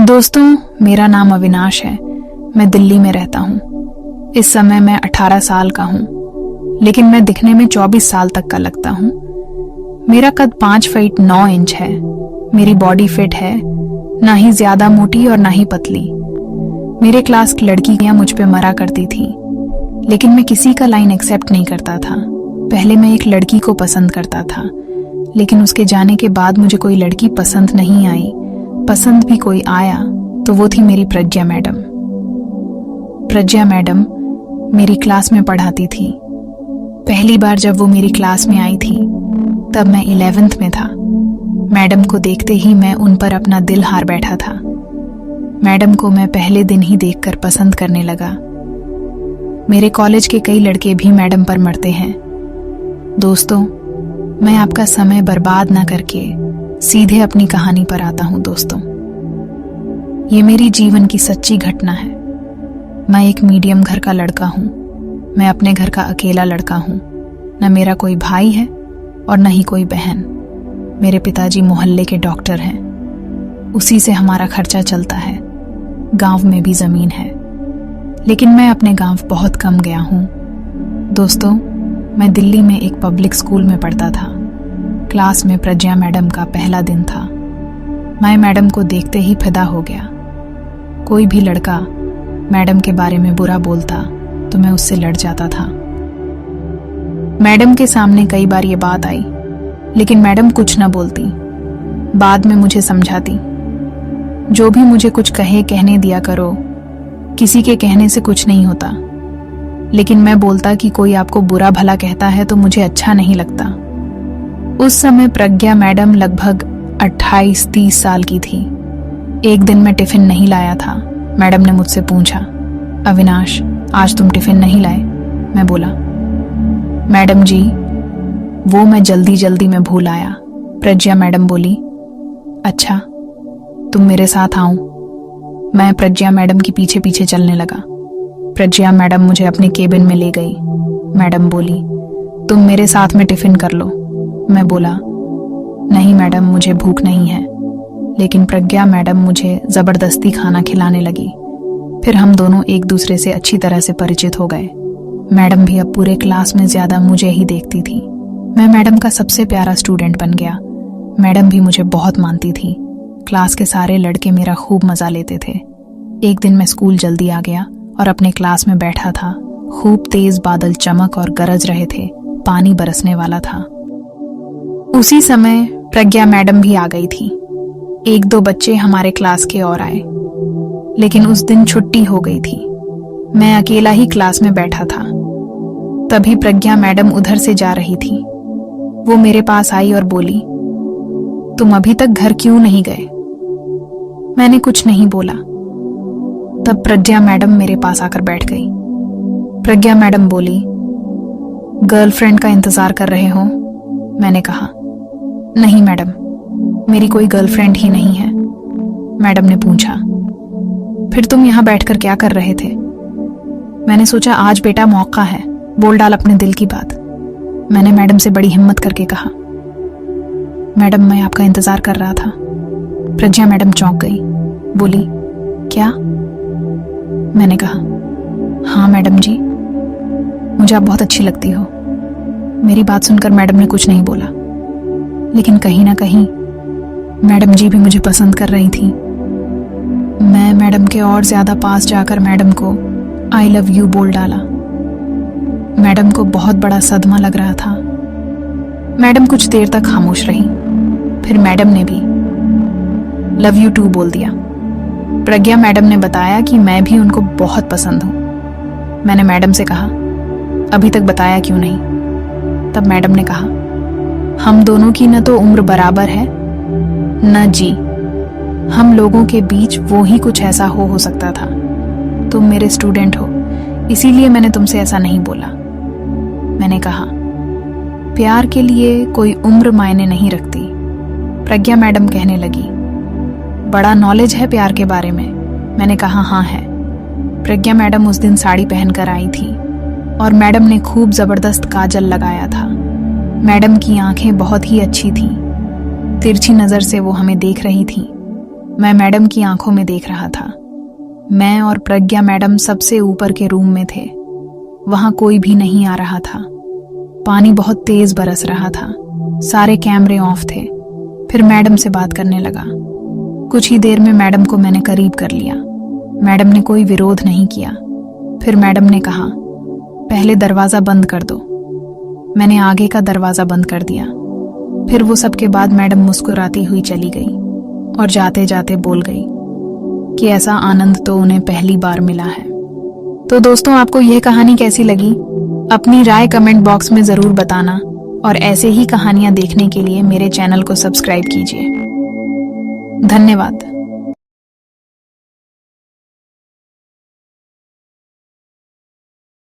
दोस्तों, मेरा नाम अविनाश है। मैं दिल्ली में रहता हूँ। इस समय मैं 18 साल का हूँ, लेकिन मैं दिखने में 24 साल तक का लगता हूँ। मेरा कद 5 फीट 9 इंच है। मेरी बॉडी फिट है, ना ही ज्यादा मोटी और ना ही पतली। मेरे क्लास की लड़कियां मुझ पे मरा करती थी, लेकिन मैं किसी का लाइन एक्सेप्ट नहीं करता था। पहले मैं एक लड़की को पसंद करता था, लेकिन उसके जाने के बाद मुझे कोई लड़की पसंद नहीं आई। पसंद भी कोई आया तो वो थी मेरी प्रज्ञा मैडम। प्रज्ञा मैडम मेरी क्लास में पढ़ाती थी। पहली बार जब वो मेरी क्लास में आई थी तब मैं 11th में था। मैडम को देखते ही मैं उन पर अपना दिल हार बैठा था। मैडम को मैं पहले दिन ही देखकर पसंद करने लगा। मेरे कॉलेज के कई लड़के भी मैडम पर मरते हैं। दोस्तों, मैं आपका समय बर्बाद ना करके सीधे अपनी कहानी पर आता हूं। दोस्तों, ये मेरी जीवन की सच्ची घटना है। मैं एक मीडियम घर का लड़का हूं। मैं अपने घर का अकेला लड़का हूं। न मेरा कोई भाई है और न ही कोई बहन। मेरे पिताजी मोहल्ले के डॉक्टर हैं। उसी से हमारा खर्चा चलता है। गांव में भी जमीन है, लेकिन मैं अपने गांव बहुत कम गया हूं। दोस्तों, मैं दिल्ली में एक पब्लिक स्कूल में पढ़ता था। क्लास में प्रज्ञा मैडम का पहला दिन था। मैं मैडम को देखते ही फिदा हो गया। कोई भी लड़का मैडम के बारे में बुरा बोलता तो मैं उससे लड़ जाता था। मैडम के सामने कई बार ये बात आई, लेकिन मैडम कुछ न बोलती। बाद में मुझे समझाती, जो भी मुझे कुछ कहने दिया करो, किसी के कहने से कुछ नहीं होता। लेकिन मैं बोलता कि कोई आपको बुरा भला कहता है तो मुझे अच्छा नहीं लगता। उस समय प्रज्ञा मैडम लगभग 28-30 साल की थी। एक दिन मैं टिफिन नहीं लाया था। मैडम ने मुझसे पूछा, अविनाश, आज तुम टिफिन नहीं लाए? मैं बोला, मैडम जी, वो मैं जल्दी में भूल आया। प्रज्ञा मैडम बोली, अच्छा, तुम मेरे साथ आओ। मैं प्रज्ञा मैडम के पीछे पीछे चलने लगा। प्रज्ञा मैडम मुझे अपने केबिन में ले गई। मैडम बोली, तुम मेरे साथ में टिफिन कर लो। मैं बोला, नहीं मैडम, मुझे भूख नहीं है। लेकिन प्रज्ञा मैडम मुझे जबरदस्ती खाना खिलाने लगी। फिर हम दोनों एक दूसरे से अच्छी तरह से परिचित हो गए। मैडम भी अब पूरे क्लास में ज्यादा मुझे ही देखती थी। मैं मैडम का सबसे प्यारा स्टूडेंट बन गया। मैडम भी मुझे बहुत मानती थी। क्लास के सारे लड़के मेरा खूब मजा लेते थे। एक दिन मैं स्कूल जल्दी आ गया और अपने क्लास में बैठा था। खूब तेज बादल चमक और गरज रहे थे। पानी बरसने वाला था। उसी समय प्रज्ञा मैडम भी आ गई थी। 1-2 बच्चे हमारे क्लास के और आए, लेकिन उस दिन छुट्टी हो गई थी। मैं अकेला ही क्लास में बैठा था। तभी प्रज्ञा मैडम उधर से जा रही थी। वो मेरे पास आई और बोली, तुम अभी तक घर क्यों नहीं गए? मैंने कुछ नहीं बोला। तब प्रज्ञा मैडम मेरे पास आकर बैठ गई। प्रज्ञा मैडम बोली, गर्लफ्रेंड का इंतजार कर रहे हो? मैंने कहा, नहीं मैडम, मेरी कोई गर्लफ्रेंड ही नहीं है। मैडम ने पूछा, फिर तुम यहां बैठकर क्या कर रहे थे? मैंने सोचा आज बेटा मौका है, बोल डाल अपने दिल की बात। मैंने मैडम से बड़ी हिम्मत करके कहा, मैडम, मैं आपका इंतजार कर रहा था। प्रज्ञा मैडम चौंक गई। बोली, क्या? मैंने कहा, हाँ मैडम जी, मुझे आप बहुत अच्छी लगती हो। मेरी बात सुनकर मैडम ने कुछ नहीं बोला, लेकिन कहीं ना कहीं मैडम जी भी मुझे पसंद कर रही थी। मैं मैडम के और ज्यादा पास जाकर मैडम को आई लव यू बोल डाला। मैडम को बहुत बड़ा सदमा लग रहा था। मैडम कुछ देर तक खामोश रही। फिर मैडम ने भी लव यू टू बोल दिया। प्रज्ञा मैडम ने बताया कि मैं भी उनको बहुत पसंद हूं। मैंने मैडम से कहा, अभी तक बताया क्यों नहीं? तब मैडम ने कहा, हम दोनों की न तो उम्र बराबर है न जी। हम लोगों के बीच वो ही कुछ ऐसा हो सकता था। तुम मेरे स्टूडेंट हो, इसीलिए मैंने तुमसे ऐसा नहीं बोला। मैंने कहा, प्यार के लिए कोई उम्र मायने नहीं रखती। प्रज्ञा मैडम कहने लगी, बड़ा नॉलेज है प्यार के बारे में। मैंने कहा, हाँ है। प्रज्ञा मैडम उस दिन साड़ी पहनकर आई थी और मैडम ने खूब जबरदस्त काजल लगाया था। मैडम की आंखें बहुत ही अच्छी थीं। तिरछी नजर से वो हमें देख रही थी। मैं मैडम की आंखों में देख रहा था। मैं और प्रज्ञा मैडम सबसे ऊपर के रूम में थे। वहां कोई भी नहीं आ रहा था। पानी बहुत तेज बरस रहा था। सारे कैमरे ऑफ थे। फिर मैडम से बात करने लगा। कुछ ही देर में मैडम को मैंने करीब कर लिया। मैडम ने कोई विरोध नहीं किया। फिर मैडम ने कहा, पहले दरवाजा बंद कर दो। मैंने आगे का दरवाजा बंद कर दिया। फिर वो सब के बाद मैडम मुस्कुराती हुई चली गई और जाते जाते बोल गई कि ऐसा आनंद तो उन्हें पहली बार मिला है। तो दोस्तों, आपको यह कहानी कैसी लगी? अपनी राय कमेंट बॉक्स में जरूर बताना और ऐसे ही कहानियां देखने के लिए मेरे चैनल को सब्सक्राइब कीजिए। धन्यवाद।